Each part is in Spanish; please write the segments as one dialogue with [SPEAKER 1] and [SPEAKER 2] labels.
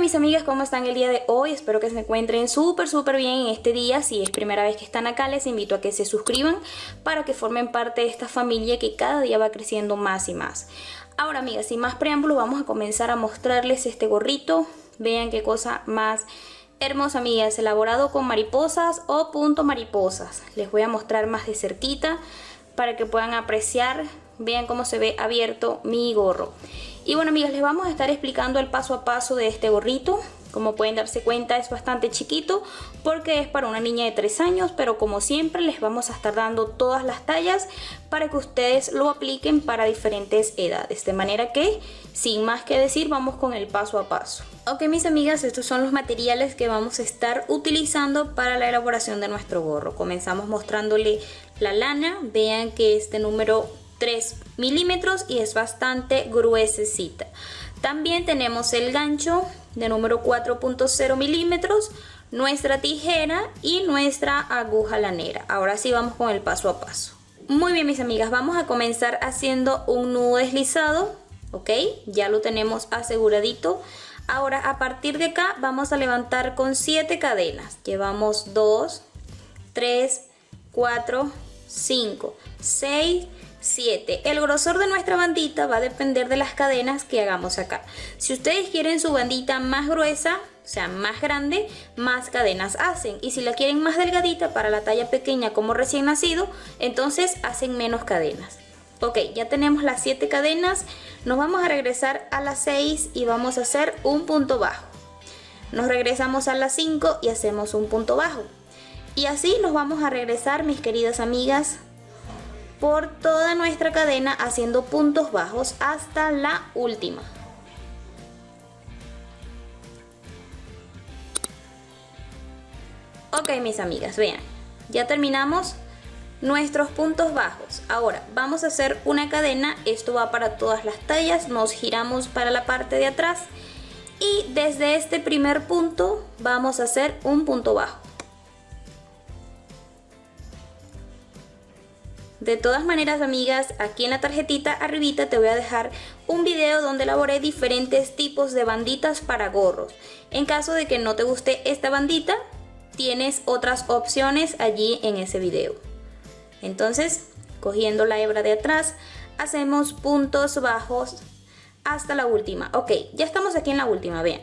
[SPEAKER 1] mis amigas, ¿cómo están el día de hoy? Espero que se encuentren súper bien en este día. Si es primera vez que están acá, les invito a que se suscriban para que formen parte de esta familia que cada día va creciendo más y más. Ahora, amigas, sin más preámbulos, vamos a comenzar a mostrarles este gorrito. Vean qué cosa más hermosa, amigas, elaborado con mariposas o punto mariposas. Les voy a mostrar más de cerquita para que puedan apreciar. Vean cómo se ve abierto mi gorro. Y bueno, amigas, les vamos a estar explicando el paso a paso de este gorrito. Como pueden darse cuenta, es bastante chiquito porque es para una niña de 3 años, pero como siempre les vamos a estar dando todas las tallas para que ustedes lo apliquen para diferentes edades. De manera que, sin más que decir, vamos con el paso a paso. Ok, mis amigas, estos son los materiales que vamos a estar utilizando para la elaboración de nuestro gorro. Comenzamos mostrándole la lana. Vean que este número 3 milímetros y es bastante gruesecita. También tenemos el gancho de número 4.0 milímetros, nuestra tijera y nuestra aguja lanera. Ahora sí vamos con el paso a paso. Muy bien, mis amigas, vamos a comenzar haciendo un nudo deslizado. Ok, ya lo tenemos aseguradito. Ahora a partir de acá vamos a levantar con 7 cadenas. Llevamos 2, 3, 4, 5, 6, 7. El grosor de nuestra bandita va a depender de las cadenas que hagamos acá. Si ustedes quieren su bandita más gruesa, o sea, más grande, más cadenas hacen. Y si la quieren más delgadita para la talla pequeña como recién nacido, entonces hacen menos cadenas. Ok, ya tenemos las 7 cadenas. Nos vamos a regresar a las 6 y vamos a hacer un punto bajo. Nos regresamos a las 5 y hacemos un punto bajo. Y así nos vamos a regresar, mis queridas amigas, por toda nuestra cadena haciendo puntos bajos hasta la última. Ok, mis amigas, vean, ya terminamos nuestros puntos bajos. Ahora vamos a hacer una cadena. Esto va para todas las tallas. Nos giramos para la parte de atrás y desde este primer punto vamos a hacer un punto bajo. De todas maneras, amigas, aquí en la tarjetita arribita te voy a dejar un video donde elaboré diferentes tipos de banditas para gorros. En caso de que no te guste esta bandita, tienes otras opciones allí en ese video. Entonces, cogiendo la hebra de atrás, hacemos puntos bajos hasta la última. Ok, ya estamos aquí en la última, vean.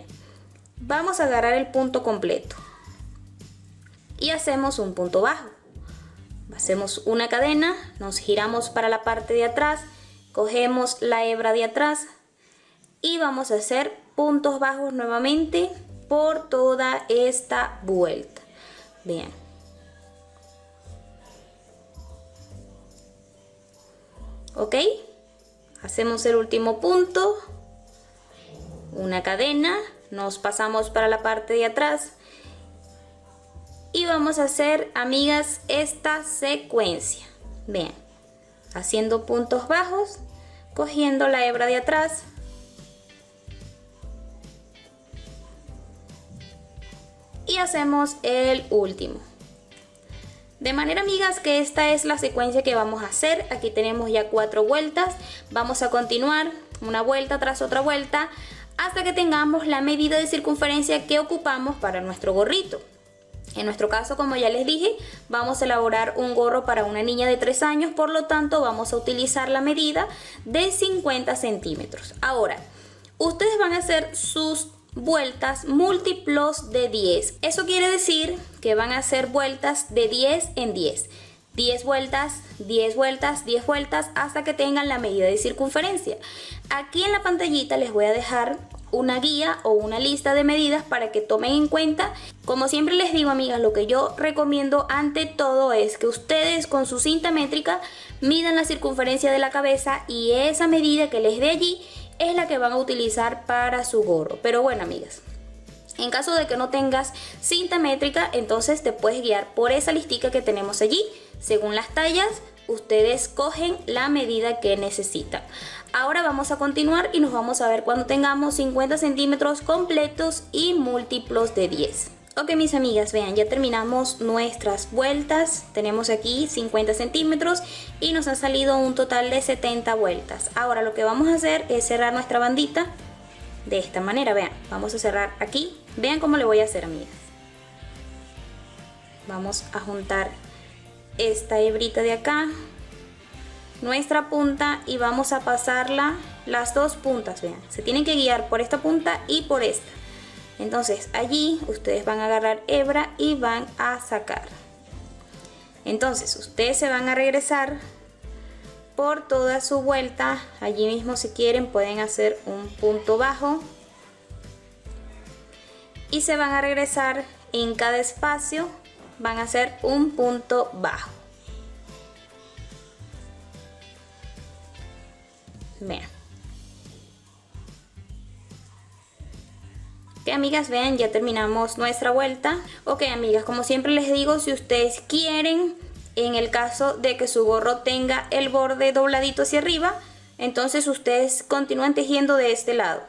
[SPEAKER 1] Vamos a agarrar el punto completo y hacemos un punto bajo. Hacemos una cadena, nos giramos para la parte de atrás, cogemos la hebra de atrás y vamos a hacer puntos bajos nuevamente por toda esta vuelta. Vean. Ok, hacemos el último punto, una cadena, nos pasamos para la parte de atrás. Y vamos a hacer, amigas, esta secuencia. Vean, haciendo puntos bajos, cogiendo la hebra de atrás. Y hacemos el último. De manera, amigas, que esta es la secuencia que vamos a hacer. Aquí tenemos ya 4 vueltas. Vamos a continuar una vuelta tras otra vuelta hasta que tengamos la medida de circunferencia que ocupamos para nuestro gorrito. En nuestro caso, como ya les dije, vamos a elaborar un gorro para una niña de 3 años, por lo tanto vamos a utilizar la medida de 50 centímetros. Ahora, ustedes van a hacer sus vueltas múltiplos de 10. Eso quiere decir que van a hacer vueltas de 10 en 10. 10 vueltas, 10 vueltas, 10 vueltas hasta que tengan la medida de circunferencia. Aquí en la pantallita les voy a dejar una guía o una lista de medidas para que tomen en cuenta. Como siempre les digo, amigas, lo que yo recomiendo ante todo es que ustedes con su cinta métrica midan la circunferencia de la cabeza y esa medida que les dé allí es la que van a utilizar para su gorro. Pero bueno, amigas, en caso de que no tengas cinta métrica, entonces te puedes guiar por esa listica que tenemos allí. Según las tallas, ustedes cogen la medida que necesitan. Ahora vamos a continuar y nos vamos a ver cuando tengamos 50 centímetros completos y múltiplos de 10. Ok, mis amigas, vean, ya terminamos nuestras vueltas. Tenemos aquí 50 centímetros y nos han salido un total de 70 vueltas. Ahora lo que vamos a hacer es cerrar nuestra bandita de esta manera. Vean, vamos a cerrar aquí. Vean cómo le voy a hacer, amigas. Vamos a juntar esta hebrita de acá, nuestra punta, y vamos a pasarla las dos puntas. Vean, se tienen que guiar por esta punta y por esta. Entonces allí ustedes van a agarrar hebra y van a sacar. Entonces ustedes se van a regresar por toda su vuelta. Allí mismo, si quieren, pueden hacer un punto bajo y se van a regresar en cada espacio. Van a hacer un punto bajo. Vean. Ok, amigas, vean, ya terminamos nuestra vuelta. Ok, amigas, como siempre les digo, si ustedes quieren, en el caso de que su gorro tenga el borde dobladito hacia arriba, entonces ustedes continúan tejiendo de este lado,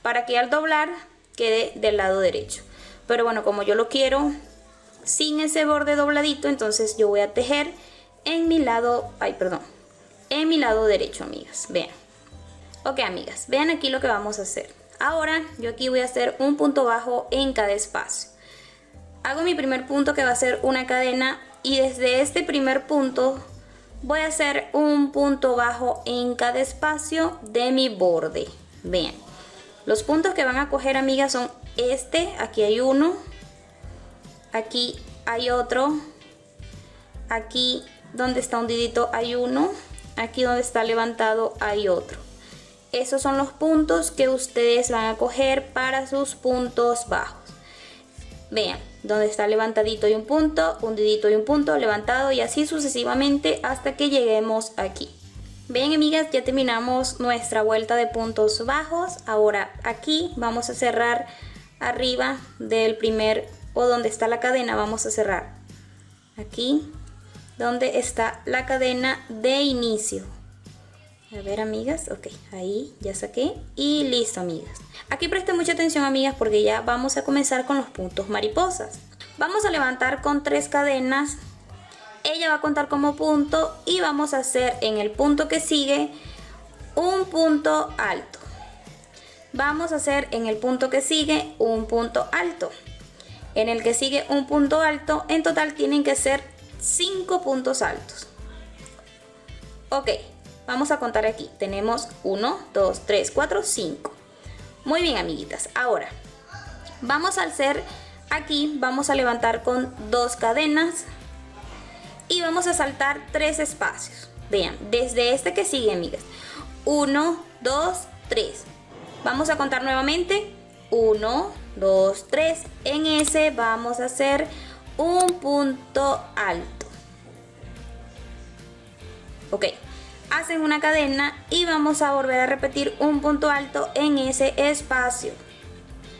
[SPEAKER 1] para que al doblar quede del lado derecho. Pero bueno, como yo lo quiero sin ese borde dobladito, entonces yo voy a tejer en mi lado, en mi lado derecho, amigas. Vean. Ok, amigas, vean aquí lo que vamos a hacer. Ahora yo aquí voy a hacer un punto bajo en cada espacio. Hago mi primer punto, que va a ser una cadena, y desde este primer punto voy a hacer un punto bajo en cada espacio de mi borde. Vean, los puntos que van a coger, amigas, son este. Aquí hay uno, aquí hay otro, aquí donde está hundidito hay uno, aquí donde está levantado hay otro. Esos son los puntos que ustedes van a coger para sus puntos bajos. Vean, donde está levantadito hay un punto, hundidito y un punto, levantado, y así sucesivamente hasta que lleguemos aquí. Ven, amigas, ya terminamos nuestra vuelta de puntos bajos. Ahora aquí vamos a cerrar arriba del primer, o donde está la cadena, vamos a cerrar aquí donde está la cadena de inicio. A ver, amigas, ok, ahí ya saqué y listo, amigas. Aquí presten mucha atención, amigas, porque ya vamos a comenzar con los puntos mariposas. Vamos a levantar con 3 cadenas, ella va a contar como punto, y vamos a hacer en el punto que sigue un punto alto. Vamos a hacer en el punto que sigue un punto alto, en el que sigue un punto alto. En total tienen que ser 5 puntos altos. Ok, vamos a contar aquí. Tenemos 1, 2, 3, 4, 5. Muy bien, amiguitas. Ahora vamos a hacer aquí, vamos a levantar con 2 cadenas y vamos a saltar 3 espacios. Vean, desde este que sigue, amigas, 1, 2, 3. Vamos a contar nuevamente 1, 2, 3. En ese vamos a hacer un punto alto. Ok, hacen una cadena y vamos a volver a repetir un punto alto en ese espacio.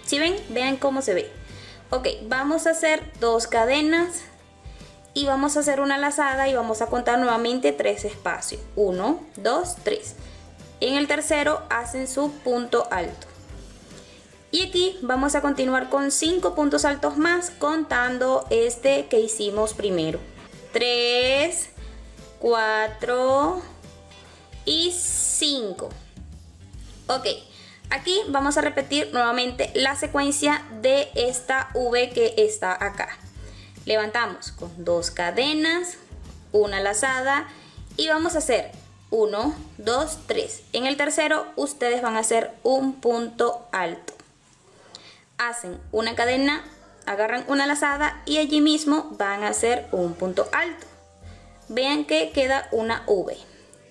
[SPEAKER 1] ¿Sí ven? Vean cómo se ve. Ok, vamos a hacer 2 cadenas y vamos a hacer una lazada y vamos a contar nuevamente 3 espacios. 1, 2, 3. En el tercero hacen su punto alto. Y aquí vamos a continuar con 5 puntos altos más, contando este que hicimos primero. 3, 4 y 5. Ok, aquí vamos a repetir nuevamente la secuencia de esta V que está acá. Levantamos con 2 cadenas, una lazada y vamos a hacer 1, 2, 3. En el tercero ustedes van a hacer un punto alto. Hacen una cadena, agarran una lazada y allí mismo van a hacer un punto alto. Vean que queda una V.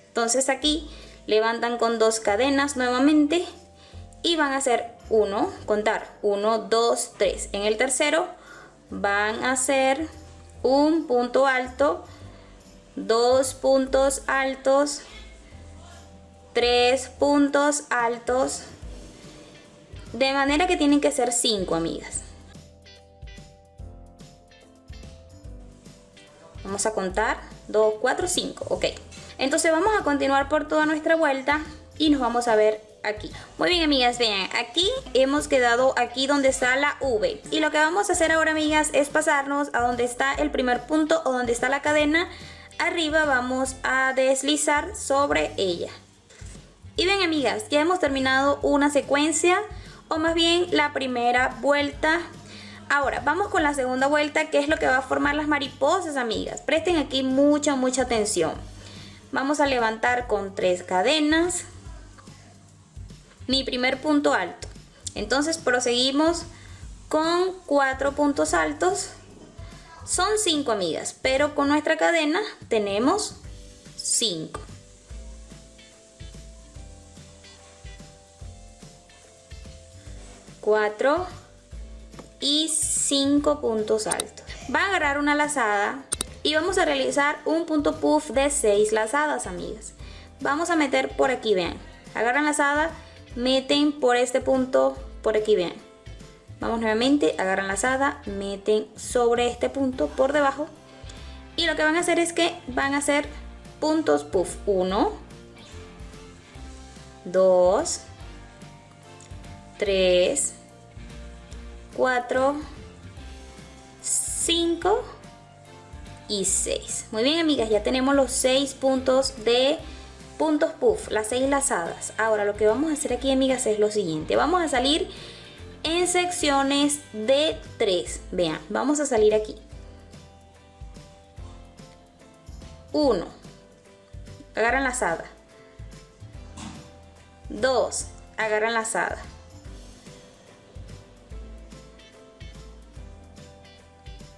[SPEAKER 1] Entonces aquí levantan con 2 cadenas nuevamente y van a hacer contar 1, 2, 3. En el tercero van a hacer un punto alto, 2 puntos altos, 3 puntos altos, de manera que tienen que ser 5, amigas. Vamos a contar 2, 4, 5. Ok, entonces vamos a continuar por toda nuestra vuelta y nos vamos a ver aquí. Muy bien, amigas, vean, aquí hemos quedado aquí donde está la V, y lo que vamos a hacer ahora, amigas, es pasarnos a donde está el primer punto o donde está la cadena. Arriba vamos a deslizar sobre ella. Y ven, amigas, ya hemos terminado una secuencia o más bien la primera vuelta. Ahora vamos con la segunda vuelta, que es lo que va a formar las mariposas, amigas. Presten aquí mucha atención. Vamos a levantar con 3 cadenas mi primer punto alto. Entonces proseguimos con 4 puntos altos. Son 5, amigas, pero con nuestra cadena tenemos 5. Cuatro y 5 puntos altos. Va a agarrar una lazada y vamos a realizar un punto puff de 6 lazadas, amigas. Vamos a meter por aquí, vean. Agarran lazada, meten por este punto, por aquí, vean. Vamos nuevamente, agarran lazada, meten sobre este punto por debajo. Y lo que van a hacer es que van a hacer puntos puff. 1, 2, 3, 4, 5 y 6. Muy bien, amigas, ya tenemos los 6 puntos de puntos puff, las 6 lazadas. Ahora lo que vamos a hacer aquí, amigas, es lo siguiente. Vamos a salir en secciones de 3. Vean, vamos a salir aquí. 1, agarran lazada. 2, agarran lazada.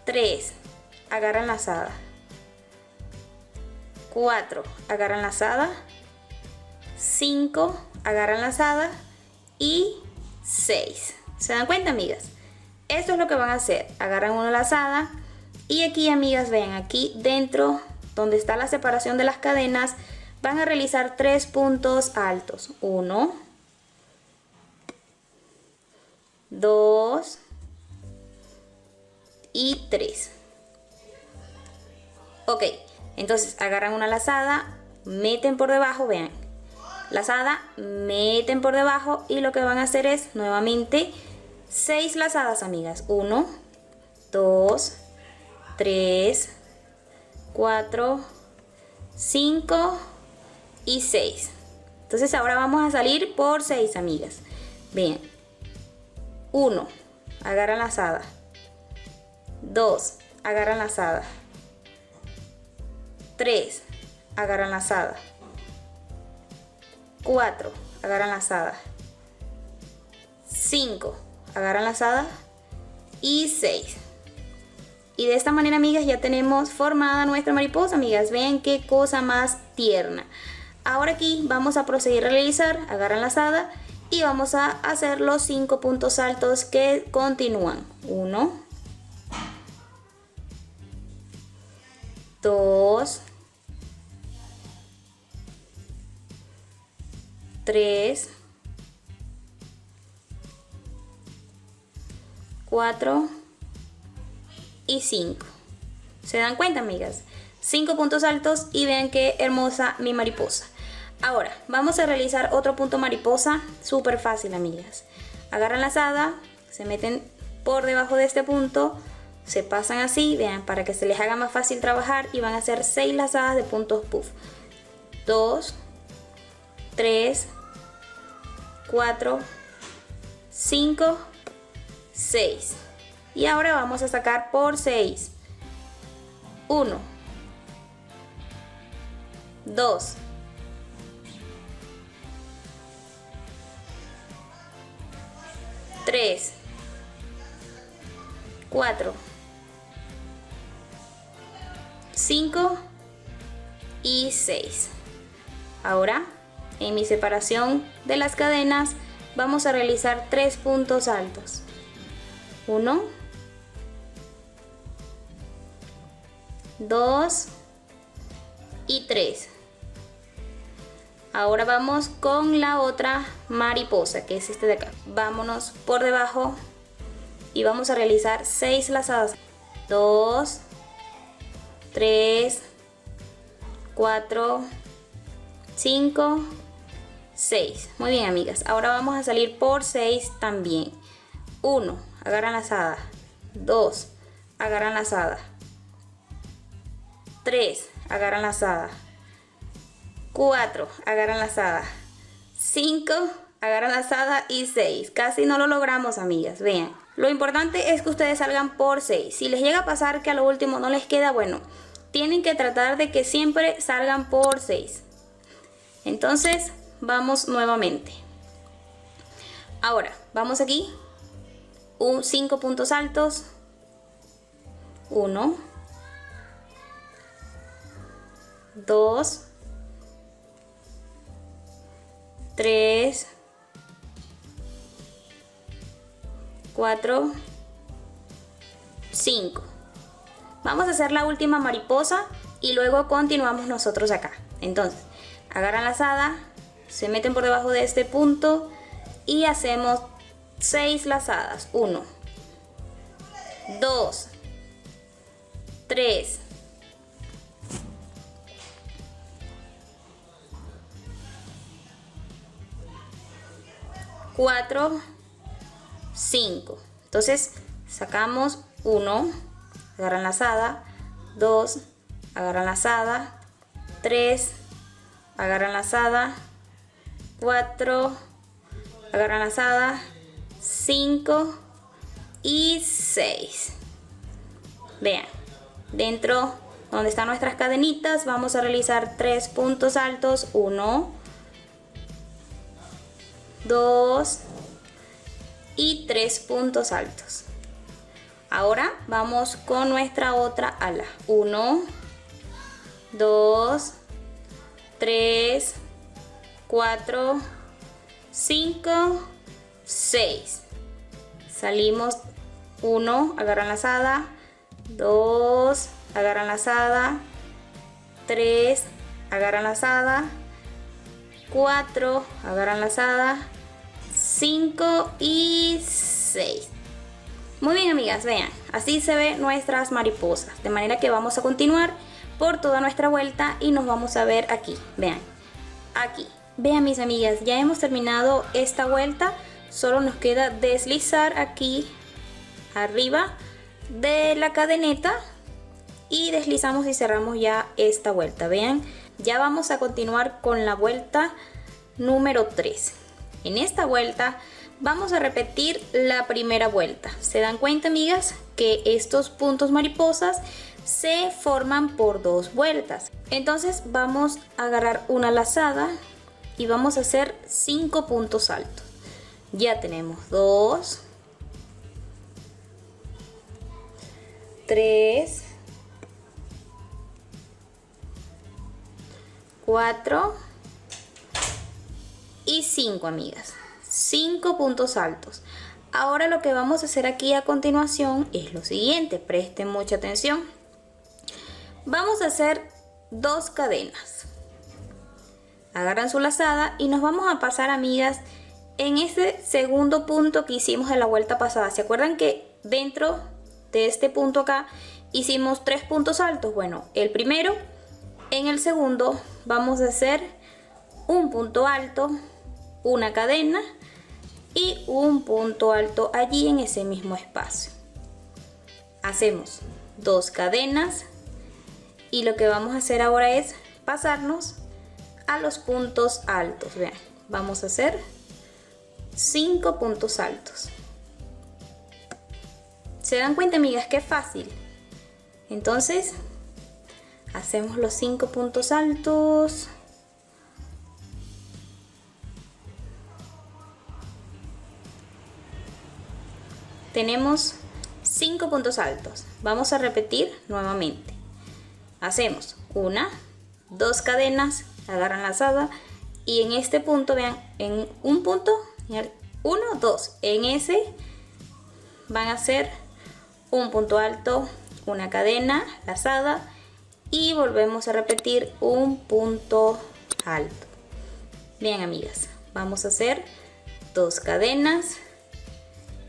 [SPEAKER 1] 3, agarran lazada. 4, agarran lazada. 5, agarran lazada. Y 6. ¿Se dan cuenta, amigas? Esto es lo que van a hacer. Agarran una lazada. Y aquí, amigas, ven, aquí dentro, donde está la separación de las cadenas, van a realizar 3 puntos altos. 1, 2 y 3. Ok, entonces agarran una lazada, meten por debajo, vean, lazada, meten por debajo y lo que van a hacer es nuevamente 6 lazadas, amigas. 1, 2, 3, 4, 5 y 6. Entonces ahora vamos a salir por 6, amigas. Bien, 1, agarran lazada. 2, agarran lazada. 3, agarran lazada. 4, agarran lazada. 5, agarran lazada. Y 6. Y de esta manera, amigas, ya tenemos formada nuestra mariposa, amigas. Vean qué cosa más tierna. Ahora aquí vamos a proseguir a realizar, agarran lazada y vamos a hacer los 5 puntos altos que continúan. 1, 2, 3, 4 y 5. ¿Se dan cuenta, amigas? 5 puntos altos y vean qué hermosa mi mariposa. Ahora vamos a realizar otro punto mariposa, súper fácil, amigas. Agarran lazada, se meten por debajo de este punto, se pasan así, vean, para que se les haga más fácil trabajar, y van a hacer 6 lazadas de puntos puff. 2, 3, 4, 5, 6. Y ahora vamos a sacar por 6. 1, 2, 3, 4, 5 y 6. Ahora, en mi separación de las cadenas, vamos a realizar 3 puntos altos. 1, 2 y 3. Ahora vamos con la otra mariposa, que es este de acá. Vámonos por debajo y vamos a realizar 6 lazadas. 2, 3, 4, 5, 6. Muy bien, amigas. Ahora vamos a salir por 6 también. 1, agarran lazada. 2, agarran lazada. 3, agarran lazada. 4, agarran lazada. 5 agarran lazada y 6. Casi no lo logramos, amigas, vean. Lo importante es que ustedes salgan por 6. Si les llega a pasar que a lo último no les queda, bueno, tienen que tratar de que siempre salgan por 6. Entonces, vamos nuevamente. Ahora, vamos aquí. 5 puntos altos. 1, 2, 3, 4, 5. Vamos a hacer la última mariposa y luego continuamos nosotros acá. Entonces, agarran lazada, se meten por debajo de este punto y hacemos 6 lazadas. 1, 2, 3, 4, 5. Entonces sacamos 1, agarran lazada, 2, agarran lazada, 3, agarran lazada, 4, agarran lazada, 5 y 6. Vean, dentro donde están nuestras cadenitas vamos a realizar 3 puntos altos. 1, 2 y 3 puntos altos. Ahora vamos con nuestra otra ala. 1, 2, 3, 4, 5, 6. Salimos. 1, agarran lazada, 2, agarran lazada, 3, agarran lazada, 4, agarran lazada, 5 y 6. Muy bien, amigas, vean, así se ven nuestras mariposas, de manera que vamos a continuar por toda nuestra vuelta y nos vamos a ver aquí. Vean, aquí, vean, mis amigas, ya hemos terminado esta vuelta. Solo nos queda deslizar aquí arriba de la cadeneta y deslizamos y cerramos ya esta vuelta. Vean, ya vamos a continuar con la vuelta número 3. En esta vuelta vamos a repetir la primera vuelta. ¿Se dan cuenta, amigas, que estos puntos mariposas se forman por 2 vueltas? Entonces vamos a agarrar una lazada y vamos a hacer 5 puntos altos. Ya tenemos 2, 3, 4 y 5, amigas. 5 puntos altos. Ahora lo que vamos a hacer aquí a continuación es lo siguiente. Presten mucha atención. Vamos a hacer 2 cadenas. Agarran su lazada y nos vamos a pasar, amigas, en ese segundo punto que hicimos en la vuelta pasada. ¿Se acuerdan que dentro de este punto acá hicimos 3 puntos altos? Bueno, el primero, en el segundo vamos a hacer un punto alto, una cadena y un punto alto allí en ese mismo espacio. Hacemos 2 cadenas y lo que vamos a hacer ahora es pasarnos a los puntos altos. Vean, vamos a hacer 5 puntos altos. ¿Se dan cuenta, amigas, qué fácil? Entonces hacemos los 5 puntos altos. Tenemos 5 puntos altos. Vamos a repetir nuevamente. Hacemos 1, 2 cadenas, agarran lazada y en este punto, vean, en un punto, 1, 2, en ese van a hacer un punto alto, una cadena, lazada y volvemos a repetir un punto alto. Bien, amigas, vamos a hacer 2 cadenas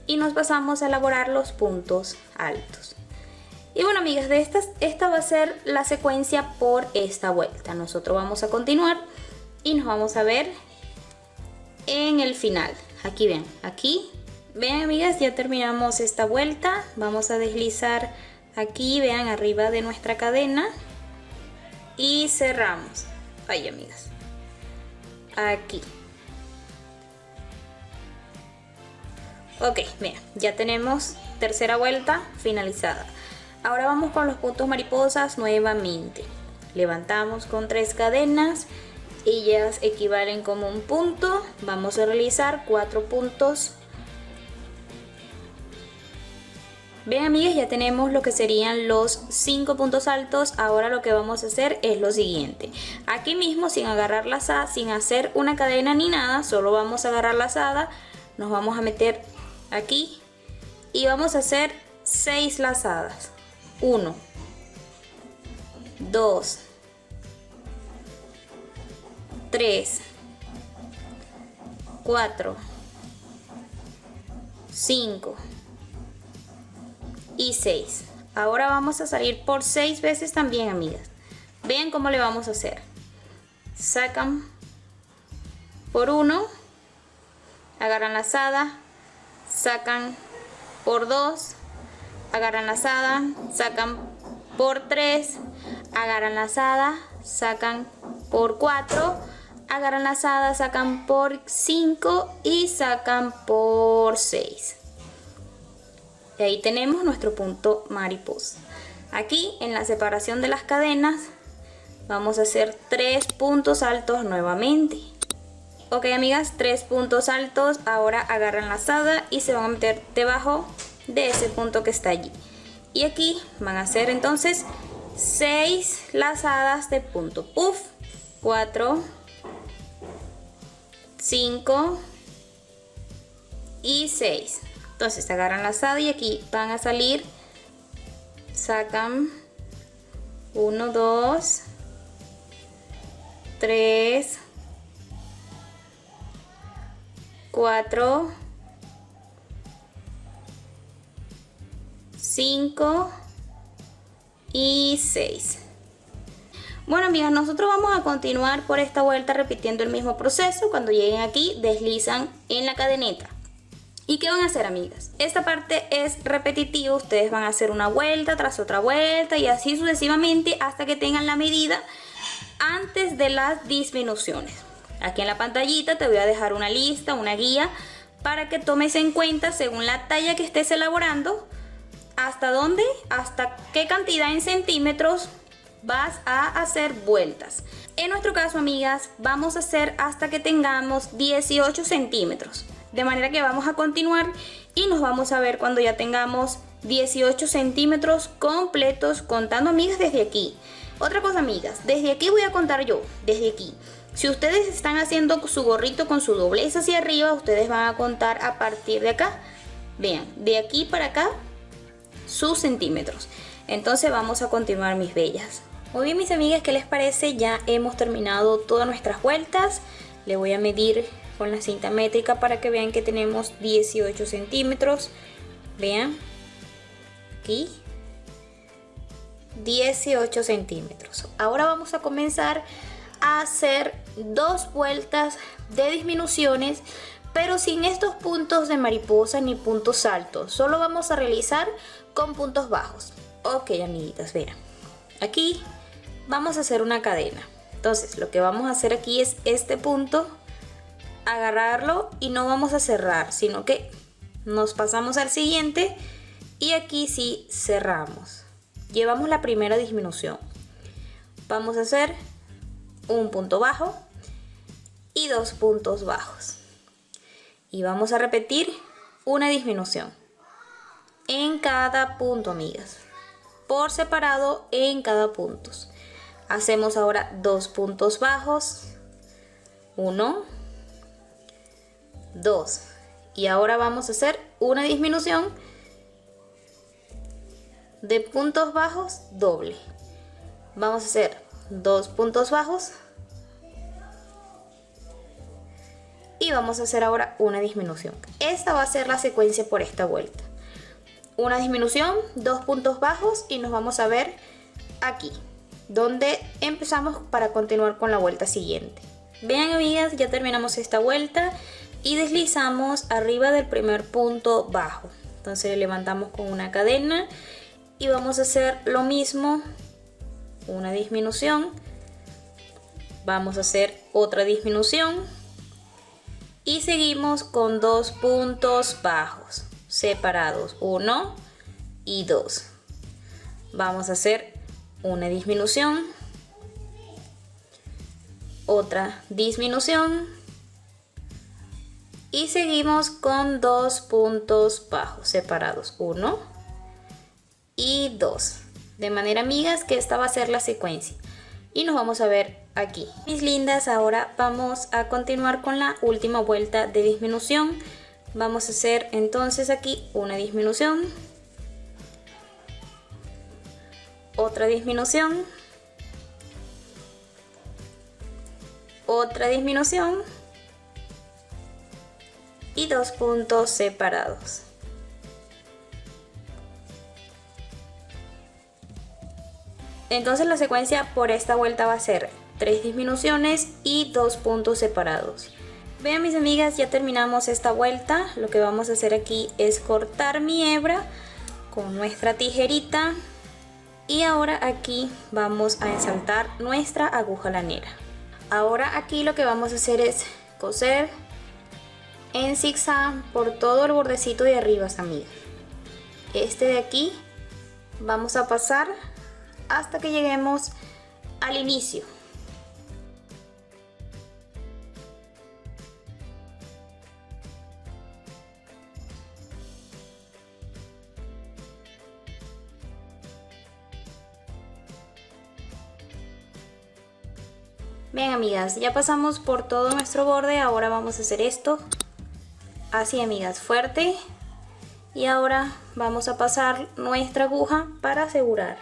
[SPEAKER 1] y nos pasamos a elaborar los puntos altos. Y bueno, amigas, esta va a ser la secuencia por esta vuelta. Nosotros vamos a continuar y nos vamos a ver en el final. Aquí ven, aquí vean, amigas, ya terminamos esta vuelta. Vamos a deslizar aquí, vean, arriba de nuestra cadena y cerramos. Ay, amigas, aquí Ok, mira, ya tenemos tercera vuelta finalizada. Ahora vamos con los puntos mariposas nuevamente. Levantamos con 3 cadenas, ellas equivalen como un punto. Vamos a realizar 4 puntos. Bien, amigas, ya tenemos lo que serían los 5 puntos altos. Ahora lo que vamos a hacer es lo siguiente. Aquí mismo, sin agarrar lazada, sin hacer una cadena ni nada, solo vamos a agarrar lazada. Nos vamos a meter aquí y vamos a hacer 6 lazadas. 1, 2, 3, 4, 5 y 6. Ahora vamos a salir por 6 veces también, amigas. Vean cómo le vamos a hacer. Sacan por 1, agarran lazada, sacan por 2, agarran lazada, sacan por 3, agarran lazada, sacan por 4, agarran lazada, sacan por 5 y sacan por 6. Y ahí tenemos nuestro punto mariposa. Aquí en la separación de las cadenas vamos a hacer 3 puntos altos nuevamente. Ok, amigas, 3 puntos altos. Ahora agarran lazada y se van a meter debajo de ese punto que está allí. Y aquí van a hacer entonces 6 lazadas de punto puff. 4, 5 y 6. Entonces agarran lazada y aquí van a salir, sacan 1, 2, 3, 4, 5 y 6. Bueno, amigas, nosotros vamos a continuar por esta vuelta repitiendo el mismo proceso. Cuando lleguen aquí, deslizan en la cadeneta. ¿Y qué van a hacer, amigas? Esta parte es repetitiva. Ustedes van a hacer una vuelta tras otra vuelta y así sucesivamente hasta que tengan la medida antes de las disminuciones. Aquí en la pantallita te voy a dejar una lista, una guía para que tomes en cuenta según la talla que estés elaborando hasta dónde, hasta qué cantidad en centímetros vas a hacer vueltas. En nuestro caso, amigas, vamos a hacer hasta que tengamos 18 centímetros. De manera que vamos a continuar y nos vamos a ver cuando ya tengamos 18 centímetros completos contando, amigas, desde aquí. Otra cosa, amigas, desde aquí voy a contar yo, desde aquí. Si ustedes están haciendo su gorrito con su doblez hacia arriba, ustedes van a contar a partir de acá. Vean, de aquí para acá, sus centímetros. Entonces vamos a continuar, mis bellas. Muy bien, mis amigas, ¿qué les parece? Ya hemos terminado todas nuestras vueltas. Le voy a medir con la cinta métrica para que vean que tenemos 18 centímetros. Vean, aquí 18 centímetros. Ahora vamos a comenzar a hacer 2 vueltas de disminuciones, pero sin estos puntos de mariposa ni puntos altos. Solo vamos a realizar con puntos bajos. Ok, amiguitas, vean, aquí vamos a hacer una cadena. Entonces lo que vamos a hacer aquí es este punto, agarrarlo y no vamos a cerrar, sino que nos pasamos al siguiente y aquí sí cerramos. Llevamos la primera disminución. Vamos a hacer un punto bajo y 2 puntos bajos. Y vamos a repetir una disminución en cada punto, amigas, por separado en cada punto. Hacemos ahora 2 puntos bajos, 1, 2, y ahora vamos a hacer una disminución de puntos bajos doble. Vamos a hacer 2 puntos bajos y vamos a hacer ahora una disminución. Esta va a ser la secuencia por esta vuelta. Una disminución, 2 puntos bajos y nos vamos a ver aquí donde empezamos para continuar con la vuelta siguiente. Vean, amigas, ya terminamos esta vuelta y deslizamos arriba del primer punto bajo. Entonces levantamos con una cadena y vamos a hacer lo mismo, una disminución, vamos a hacer otra disminución y seguimos con 2 puntos bajos separados, 1 y 2. Vamos a hacer una disminución, otra disminución y seguimos con 2 puntos bajos separados, 1 y 2. De manera, amigas, que esta va a ser la secuencia y nos vamos a ver aquí. Mis lindas, ahora vamos a continuar con la última vuelta de disminución. Vamos a hacer entonces aquí una disminución, otra disminución, otra disminución y 2 puntos separados. Entonces la secuencia por esta vuelta va a ser 3 disminuciones y 2 puntos separados. Vean, mis amigas, ya terminamos esta vuelta. Lo que vamos a hacer aquí es cortar mi hebra con nuestra tijerita y ahora aquí vamos a ensaltar nuestra aguja lanera. Ahora aquí lo que vamos a hacer es coser en zigzag por todo el bordecito de arriba, amigas. Este de aquí vamos a pasar hasta que lleguemos al inicio. Bien, amigas, ya pasamos por todo nuestro borde. Ahora vamos a hacer esto así, amigas, fuerte, y ahora vamos a pasar nuestra aguja para asegurar.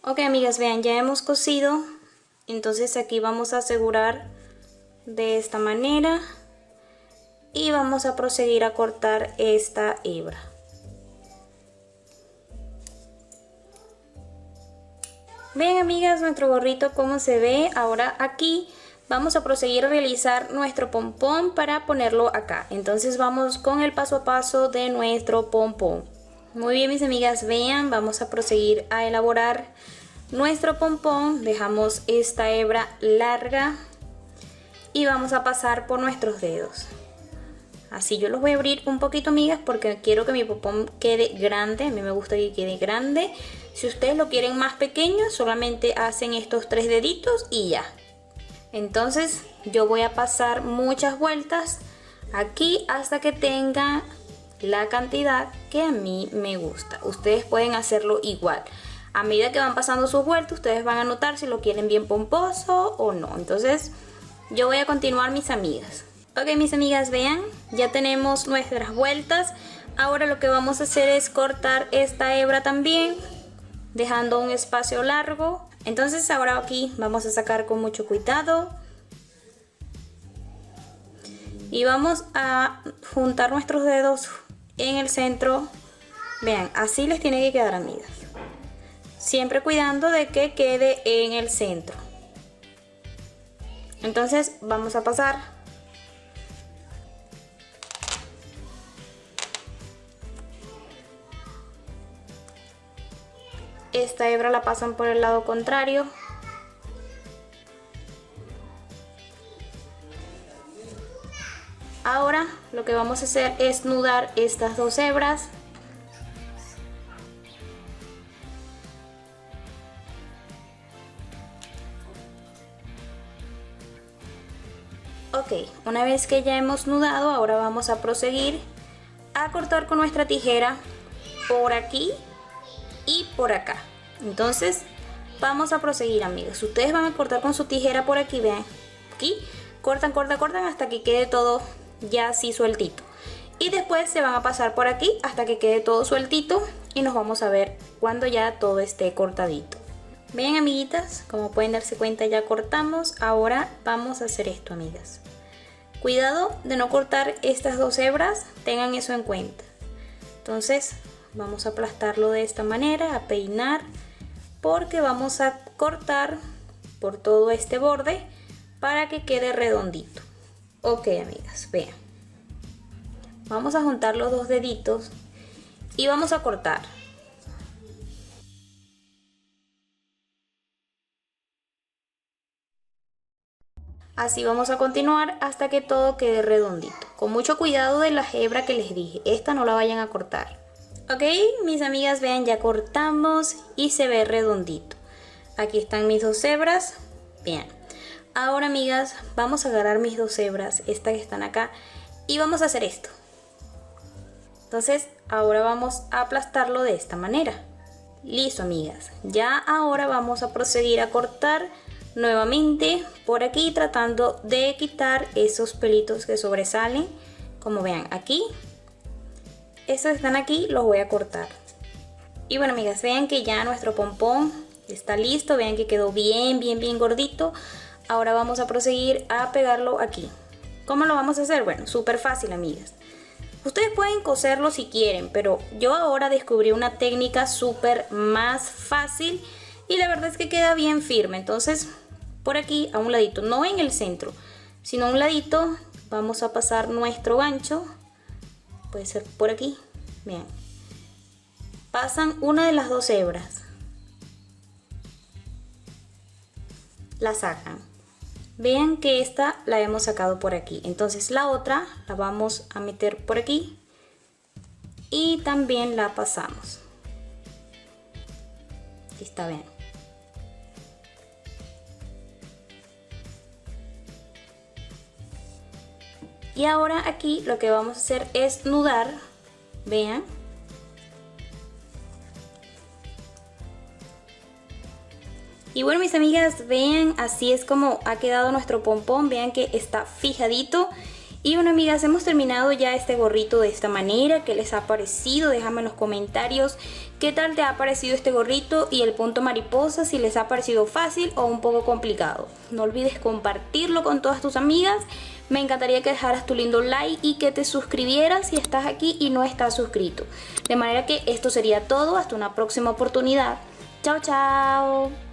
[SPEAKER 1] Ok, amigas, vean, ya hemos cosido. Entonces aquí vamos a asegurar de esta manera y vamos a proseguir a cortar esta hebra. Ven, amigas, nuestro gorrito cómo se ve. Ahora aquí vamos a proseguir a realizar nuestro pompón para ponerlo acá. Entonces vamos con el paso a paso de nuestro pompón. Muy bien, mis amigas, vean, vamos a proseguir a elaborar nuestro pompón. Dejamos esta hebra larga y vamos a pasar por nuestros dedos. Así yo los voy a abrir un poquito, amigas, porque quiero que mi pompón quede grande. A mí me gusta que quede grande. Si ustedes lo quieren más pequeño, solamente hacen estos 3 deditos y ya. Entonces yo voy a pasar muchas vueltas aquí hasta que tenga la cantidad que a mí me gusta. Ustedes pueden hacerlo igual. A medida que van pasando sus vueltas, ustedes van a notar si lo quieren bien pomposo o no. Entonces yo voy a continuar, mis amigas. Ok, mis amigas, vean, ya tenemos nuestras vueltas. Ahora lo que vamos a hacer es cortar esta hebra también, dejando un espacio largo. Entonces ahora aquí vamos a sacar con mucho cuidado y vamos a juntar nuestros dedos en el centro. Vean, así les tiene que quedar, amigas, siempre cuidando de que quede en el centro. Entonces vamos a pasar esta hebra, la pasan por el lado contrario. Ahora lo que vamos a hacer es nudar estas 2 hebras. Ok, una vez que ya hemos nudado, ahora vamos a proseguir a cortar con nuestra tijera por aquí y por acá. Entonces vamos a proseguir, amigas. Ustedes van a cortar con su tijera por aquí, vean, aquí cortan, cortan, cortan hasta que quede todo ya así sueltito, y después se van a pasar por aquí hasta que quede todo sueltito y nos vamos a ver cuando ya todo esté cortadito. Vean, amiguitas, como pueden darse cuenta, ya cortamos. Ahora vamos a hacer esto, amigas. Cuidado de no cortar estas 2 hebras, tengan eso en cuenta. Entonces vamos a aplastarlo de esta manera, a peinar, porque vamos a cortar por todo este borde para que quede redondito. Ok, amigas, vean, vamos a juntar los 2 deditos y vamos a cortar. Así vamos a continuar hasta que todo quede redondito. Con mucho cuidado de la hebra que les dije, esta no la vayan a cortar. Ok, mis amigas, vean, ya cortamos y se ve redondito. Aquí están mis 2 hebras. Bien, ahora amigas, vamos a agarrar mis 2 hebras, estas que están acá, y vamos a hacer esto. Entonces ahora vamos a aplastarlo de esta manera. Listo, amigas, ya ahora vamos a proceder a cortar nuevamente por aquí, tratando de quitar esos pelitos que sobresalen. Como vean aquí, esos están aquí, los voy a cortar. Y bueno, amigas, vean que ya nuestro pompón está listo. Vean que quedó bien gordito. Ahora vamos a proseguir a pegarlo aquí. ¿Cómo lo vamos a hacer? Bueno, súper fácil, amigas. Ustedes pueden coserlo si quieren, pero yo ahora descubrí una técnica súper más fácil y la verdad es que queda bien firme. Entonces, por aquí a un ladito, no en el centro, sino a un ladito, vamos a pasar nuestro gancho. Puede ser por aquí. Vean, pasan una de las 2 hebras, la sacan. Vean que esta la hemos sacado por aquí, entonces la otra la vamos a meter por aquí y también la pasamos. Aquí está, vean. Y ahora aquí lo que vamos a hacer es nudar, vean. Y bueno, mis amigas, vean, así es como ha quedado nuestro pompón. Vean que está fijadito. Y bueno, amigas, hemos terminado ya este gorrito de esta manera. ¿Qué les ha parecido? Déjame en los comentarios qué tal te ha parecido este gorrito y el punto mariposa, si les ha parecido fácil o un poco complicado. No olvides compartirlo con todas tus amigas. Me encantaría que dejaras tu lindo like y que te suscribieras si estás aquí y no estás suscrito. De manera que esto sería todo. Hasta una próxima oportunidad. Chao, chao.